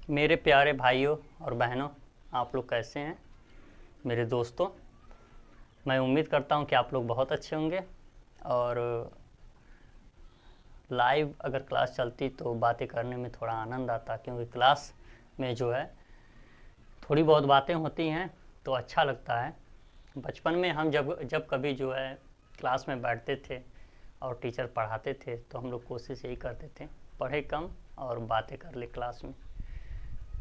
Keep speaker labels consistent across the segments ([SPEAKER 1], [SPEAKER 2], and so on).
[SPEAKER 1] मेरे प्यारे भाइयों और बहनों, आप लोग कैसे हैं? मेरे दोस्तों, मैं उम्मीद करता हूं कि आप लोग बहुत अच्छे होंगे। और लाइव अगर क्लास चलती तो बातें करने में थोड़ा आनंद आता, क्योंकि क्लास में जो है थोड़ी बहुत बातें होती हैं तो अच्छा लगता है। बचपन में हम जब कभी जो है क्लास में बैठते थे और टीचर पढ़ाते थे तो हम लोग कोशिश यही करते थे, पढ़े कम और बातें कर ले क्लास में।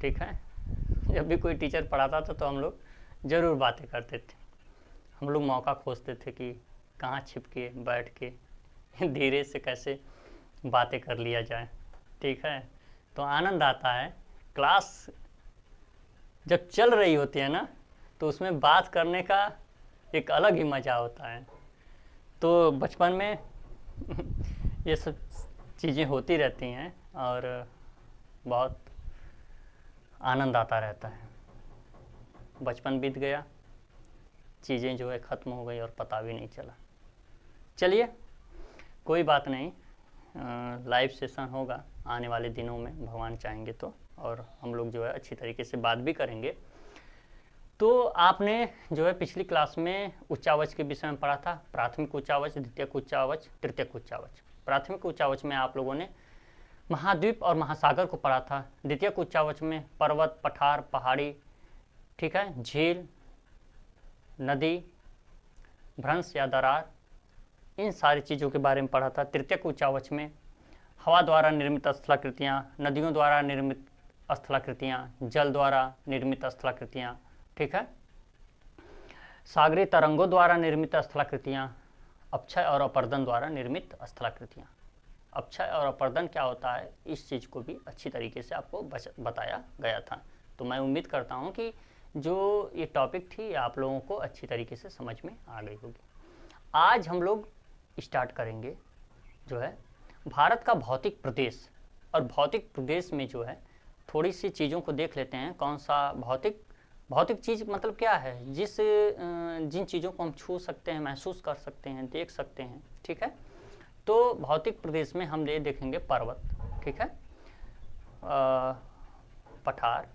[SPEAKER 1] ठीक है, जब भी कोई टीचर पढ़ाता था तो हम लोग ज़रूर बातें करते थे। हम लोग मौका खोजते थे कि कहाँ छिप के बैठ के धीरे से कैसे बातें कर लिया जाए। ठीक है, तो आनंद आता है। क्लास जब चल रही होती है ना, तो उसमें बात करने का एक अलग ही मज़ा होता है। तो बचपन में ये सब चीज़ें होती रहती हैं और बहुत आनंद आता रहता है। बचपन बीत गया, चीज़ें जो है ख़त्म हो गई और पता भी नहीं चला। चलिए, कोई बात नहीं, लाइव सेशन होगा आने वाले दिनों में, भगवान चाहेंगे तो, और हम लोग जो है अच्छी तरीके से बात भी करेंगे। तो आपने जो है पिछली क्लास में उच्चावच के विषय में पढ़ा था, प्राथमिक उच्चावच, द्वितीयक उच्चावच, तृतीयक उच्चावच। प्राथमिक उच्चावच में आप लोगों ने महाद्वीप और महासागर को पढ़ा था। द्वितीयक उच्चावच में पर्वत, पठार, पहाड़ी, ठीक है, झील, नदी, भ्रंश या दरार, इन सारी चीज़ों के बारे में पढ़ा था। तृतीयक उच्चावच में हवा द्वारा निर्मित स्थलाकृतियाँ, नदियों द्वारा निर्मित स्थलाकृतियाँ, जल द्वारा निर्मित स्थलाकृतियाँ, ठीक है, सागरीय तरंगों द्वारा निर्मित स्थलाकृतियाँ, अपक्षय और अपर्दन द्वारा निर्मित स्थलाकृतियाँ। अपक्षय और अपर्दन क्या होता है, इस चीज़ को भी अच्छी तरीके से आपको बताया गया था। तो मैं उम्मीद करता हूँ कि जो ये टॉपिक थी आप लोगों को अच्छी तरीके से समझ में आ गई होगी। आज हम लोग स्टार्ट करेंगे जो है भारत का भौतिक प्रदेश। और भौतिक प्रदेश में जो है थोड़ी सी चीज़ों को देख लेते हैं। कौन सा भौतिक चीज़ मतलब क्या है, जिन चीज़ों को हम छू सकते हैं, महसूस कर सकते हैं, देख सकते हैं। ठीक है, तो भौतिक प्रदेश में हम ये देखेंगे पर्वत, ठीक है, पठार,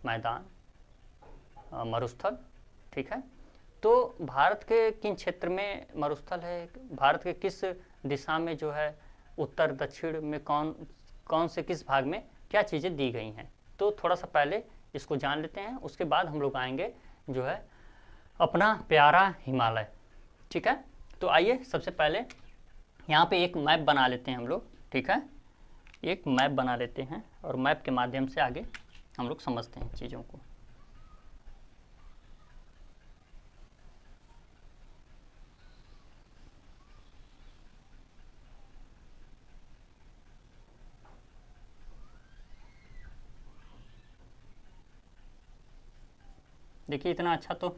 [SPEAKER 1] मैदान, मरुस्थल, ठीक है। तो भारत के किन क्षेत्र में मरुस्थल है, भारत के किस दिशा में जो है उत्तर दक्षिण में कौन से किस भाग में क्या चीज़ें दी गई हैं, तो थोड़ा सा पहले इसको जान लेते हैं। उसके बाद हम लोग आएंगे जो है अपना प्यारा हिमालय। ठीक है, तो आइए सबसे पहले यहाँ पे एक मैप बना लेते हैं हम लोग। ठीक है, एक मैप बना लेते हैं और मैप के माध्यम से आगे हम लोग समझते हैं चीज़ों को। देखिए, इतना अच्छा तो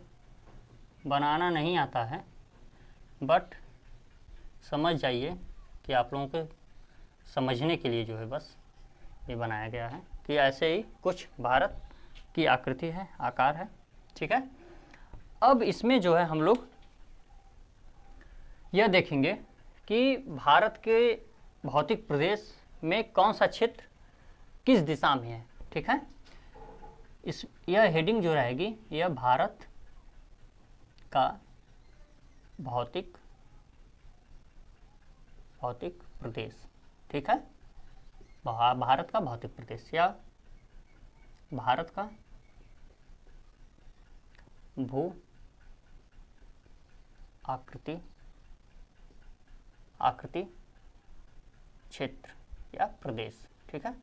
[SPEAKER 1] बनाना नहीं आता है, बट समझ जाइए कि आप लोगों को समझने के लिए जो है बस ये बनाया गया है कि ऐसे ही कुछ भारत की आकृति है, आकार है। ठीक है, अब इसमें जो है हम लोग यह देखेंगे कि भारत के भौतिक प्रदेश में कौन सा क्षेत्र किस दिशा में है। ठीक है, यह हेडिंग जो रहेगी, यह भारत का भौतिक प्रदेश। ठीक है, भारत का भौतिक प्रदेश या भारत का भू आकृति क्षेत्र या प्रदेश। ठीक है,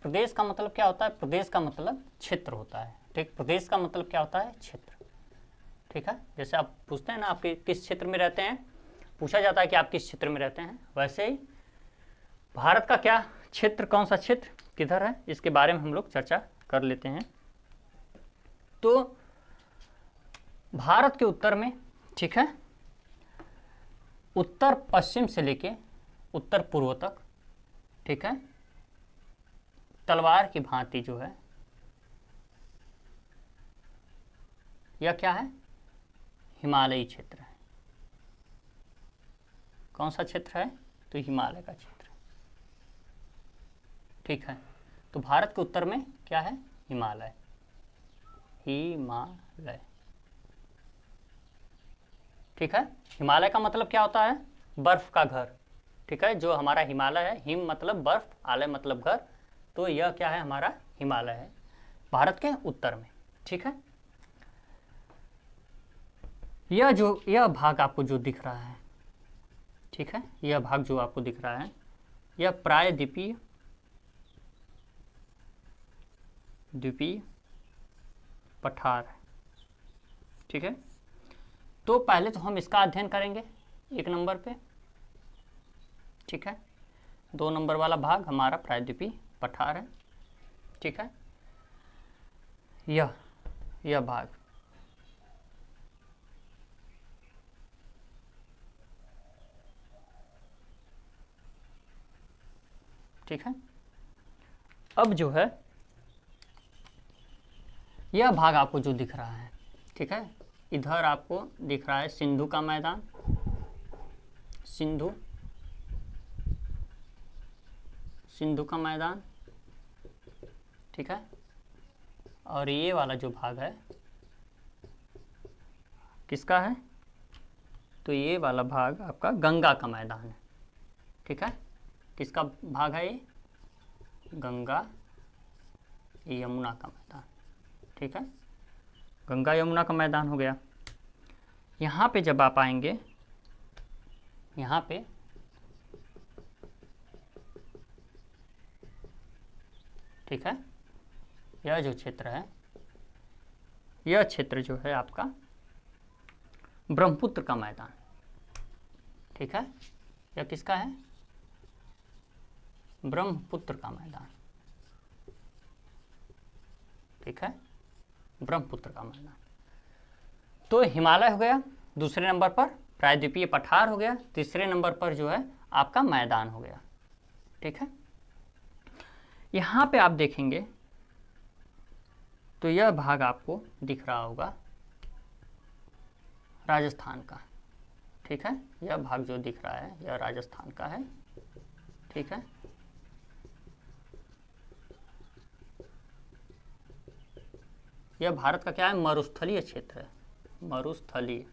[SPEAKER 1] प्रदेश का मतलब क्या होता है, प्रदेश का मतलब क्षेत्र होता है। ठीक, प्रदेश का मतलब क्या होता है, क्षेत्र। ठीक है, जैसे आप पूछते हैं ना आप किस क्षेत्र में रहते हैं, पूछा जाता है कि आप किस क्षेत्र में रहते हैं, वैसे ही भारत का क्या क्षेत्र, कौन सा क्षेत्र किधर है, इसके बारे में हम लोग चर्चा कर लेते हैं। तो भारत के उत्तर में, ठीक है, उत्तर पश्चिम से लेके उत्तर पूर्व तक, ठीक है, तलवार की भांति जो है यह क्या है, हिमालयी क्षेत्र है। कौन सा क्षेत्र है, तो हिमालय का क्षेत्र। ठीक है, तो भारत के उत्तर में क्या है? हिमालय। हिमालय, ठीक है। हिमालय का मतलब क्या होता है? बर्फ का घर, ठीक है। जो हमारा हिमालय है, हिम मतलब बर्फ, आलय मतलब घर, तो यह क्या है? हमारा हिमालय है, भारत के उत्तर में, ठीक है। यह भाग आपको जो दिख रहा है, ठीक है, यह भाग जो आपको दिख रहा है, यह प्रायद्वीपीय पठार है, ठीक है। तो पहले तो हम इसका अध्ययन करेंगे 1 नंबर पे, ठीक है। 2 नंबर वाला भाग हमारा प्रायद्वीपीय पठार है, ठीक है। यह भाग, ठीक है। अब जो है यह भाग आपको जो दिख रहा है, ठीक है, इधर आपको दिख रहा है सिंधु का मैदान, सिंधु का मैदान, ठीक है। और ये वाला जो भाग है किसका है? तो ये वाला भाग आपका गंगा का मैदान है, ठीक है। किसका भाग है ये? गंगा यमुना का मैदान, ठीक है। गंगा यमुना का मैदान हो गया। यहाँ पे जब आप आएंगे, यहाँ पे ठीक है, यह जो क्षेत्र है, यह क्षेत्र जो है आपका ब्रह्मपुत्र का मैदान, ठीक है। यह किसका है? ब्रह्मपुत्र का मैदान, ठीक है, ब्रह्मपुत्र का मैदान। तो हिमालय हो गया, दूसरे नंबर पर प्रायद्वीपीय पठार हो गया, तीसरे नंबर पर जो है आपका मैदान हो गया, ठीक है। यहाँ पे आप देखेंगे तो यह भाग आपको दिख रहा होगा राजस्थान का, ठीक है। यह भाग जो दिख रहा है यह राजस्थान का है, ठीक है। यह भारत का क्या है? मरुस्थलीय क्षेत्र है, मरुस्थलीय।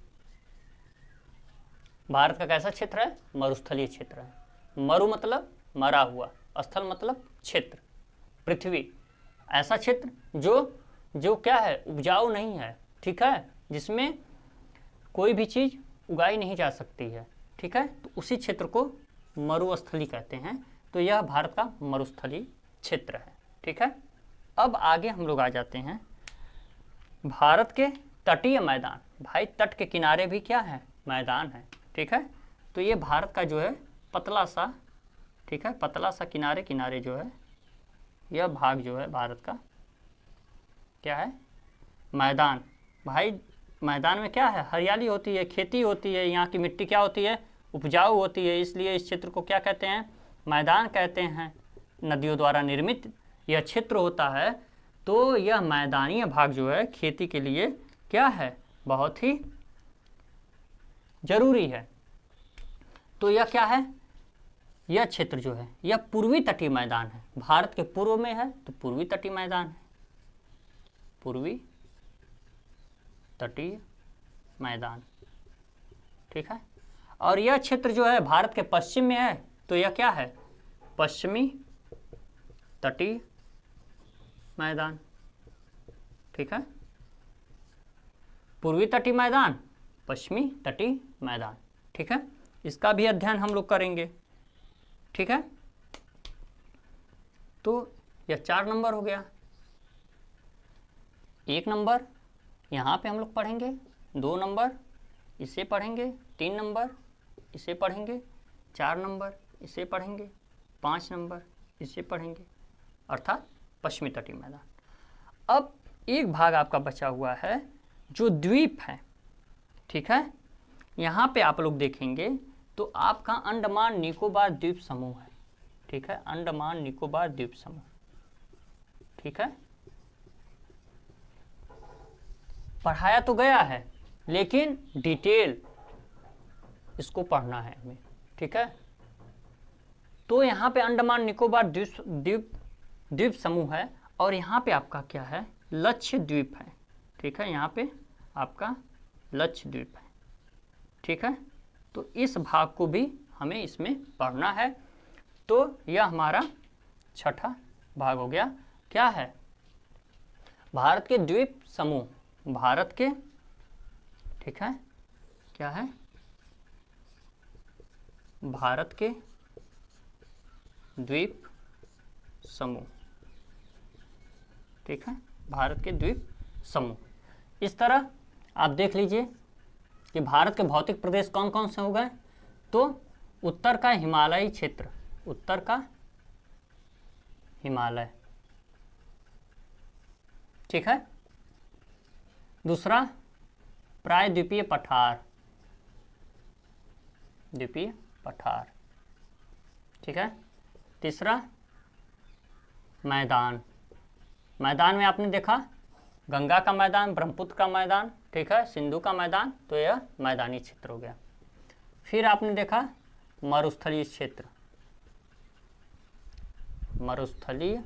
[SPEAKER 1] भारत का कैसा क्षेत्र है? मरुस्थलीय क्षेत्र है। मरु मतलब मरा हुआ, स्थल मतलब क्षेत्र, पृथ्वी, ऐसा क्षेत्र जो क्या है? उपजाऊ नहीं है, ठीक है, जिसमें कोई भी चीज उगाई नहीं जा सकती है, ठीक है। तो उसी क्षेत्र को मरुस्थली कहते हैं। तो यह भारत का मरुस्थलीय क्षेत्र है, ठीक है। अब आगे हम लोग आ जाते हैं भारत के तटीय मैदान। भाई तट के किनारे भी क्या है? मैदान है, ठीक है। तो ये भारत का जो है पतला सा, ठीक है, पतला सा किनारे किनारे जो है यह भाग जो है भारत का क्या है? मैदान। भाई मैदान में क्या है? हरियाली होती है, खेती होती है, यहाँ की मिट्टी क्या होती है? उपजाऊ होती है, इसलिए इस क्षेत्र को क्या कहते हैं? मैदान कहते हैं। नदियों द्वारा निर्मित यह क्षेत्र होता है, तो यह मैदानी भाग जो है खेती के लिए क्या है? बहुत ही जरूरी है। तो यह क्या है? यह क्षेत्र जो है यह पूर्वी तटीय मैदान है, भारत के पूर्व में है, तो पूर्वी तटीय मैदान है, पूर्वी तटीय मैदान, ठीक है। और यह क्षेत्र जो है भारत के पश्चिम में है, तो यह क्या है? पश्चिमी तटीय मैदान, ठीक है। पूर्वी तटीय मैदान, पश्चिमी तटीय मैदान, ठीक है। इसका भी अध्ययन हम लोग करेंगे, ठीक है। तो यह 4 नंबर हो गया। 1 नंबर यहाँ पे हम लोग पढ़ेंगे, 2 नंबर इसे पढ़ेंगे, 3 नंबर इसे पढ़ेंगे, 4 नंबर इसे पढ़ेंगे, 5 नंबर इसे पढ़ेंगे, अर्थात पश्चिमी तटीय मैदान। अब एक भाग आपका बचा हुआ है जो द्वीप है, ठीक है। यहाँ पे आप लोग देखेंगे तो आपका अंडमान निकोबार द्वीप समूह है, ठीक है, अंडमान निकोबार द्वीप समूह, ठीक है। पढ़ाया तो गया है, लेकिन डिटेल इसको पढ़ना है हमें, ठीक है। तो यहाँ पे अंडमान निकोबार द्वीप समूह है, और यहाँ पे आपका क्या है, लक्षद्वीप है। ठीक है, यहाँ पे आपका लक्षद्वीप है। ठीक है, तो इस भाग को भी हमें इसमें पढ़ना है। तो यह हमारा छठा भाग हो गया। क्या है, भारत के द्वीप समूह। भारत के, ठीक है, क्या है, भारत के द्वीप समूह। ठीक है, भारत के द्वीप समूह। इस तरह आप देख लीजिए कि भारत के भौतिक प्रदेश कौन कौन से हो गए। तो उत्तर का हिमालयी क्षेत्र, उत्तर का हिमालय। ठीक है, दूसरा प्रायद्वीपीय पठार, द्वीपीय पठार। ठीक है, तीसरा मैदान। मैदान में आपने देखा गंगा का मैदान, ब्रह्मपुत्र का मैदान, ठीक है, सिंधु का मैदान, तो यह मैदानी क्षेत्र हो गया। फिर आपने देखा मरुस्थलीय क्षेत्र, मरुस्थलीय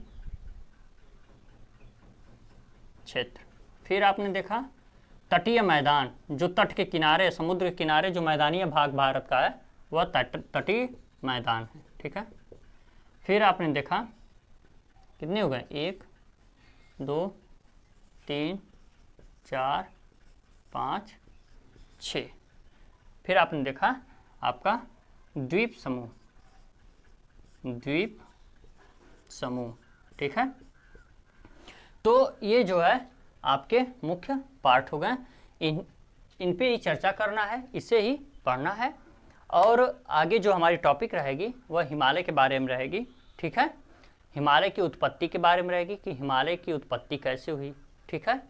[SPEAKER 1] क्षेत्र। फिर आपने देखा तटीय मैदान, जो तट के किनारे, समुद्र के किनारे जो मैदानी भाग भारत का है वह तटीय मैदान है। ठीक है, फिर आपने देखा कितने हो गए, 1 2 3 4 5 6। फिर आपने देखा आपका द्वीप समूह, द्वीप समूह। ठीक है, तो ये जो है आपके मुख्य पार्ट हो गए। इन पे ही चर्चा करना है, इसे ही पढ़ना है। और आगे जो हमारी टॉपिक रहेगी वह हिमालय के बारे में रहेगी। ठीक है, हिमालय की उत्पत्ति के बारे में रहेगी कि हिमालय की उत्पत्ति कैसे हुई। ठीक है,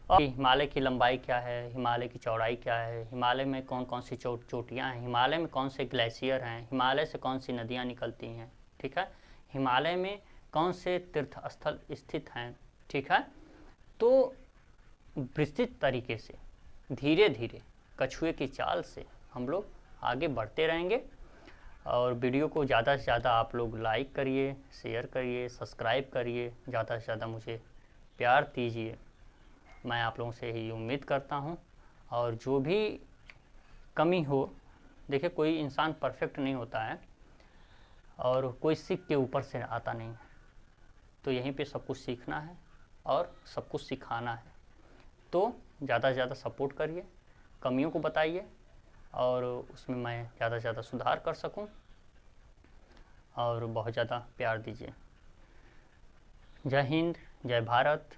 [SPEAKER 1] और हिमालय की लंबाई क्या है, हिमालय की चौड़ाई क्या है, हिमालय में कौन कौन सी चोटियाँ हैं, हिमालय में कौन से ग्लेशियर हैं, हिमालय से कौन सी नदियाँ निकलती हैं। ठीक है, हिमालय में कौन से तीर्थ स्थल स्थित हैं। ठीक है, तो विस्तृत तरीके से धीरे धीरे कछुए की चाल से हम लोग आगे बढ़ते रहेंगे। और वीडियो को ज़्यादा से ज़्यादा आप लोग लाइक करिए, शेयर करिए, सब्सक्राइब करिए, ज़्यादा से ज़्यादा मुझे प्यार दीजिए, मैं आप लोगों से ही उम्मीद करता हूँ। और जो भी कमी हो, देखिए कोई इंसान परफेक्ट नहीं होता है और कोई सीख के ऊपर से आता नहीं है, तो यहीं पे सब कुछ सीखना है और सब कुछ सिखाना है। तो ज़्यादा से ज़्यादा सपोर्ट करिए, कमियों को बताइए और उसमें मैं ज़्यादा से ज़्यादा सुधार कर सकूं, और बहुत ज़्यादा प्यार दीजिए। जय हिंद, जय भारत।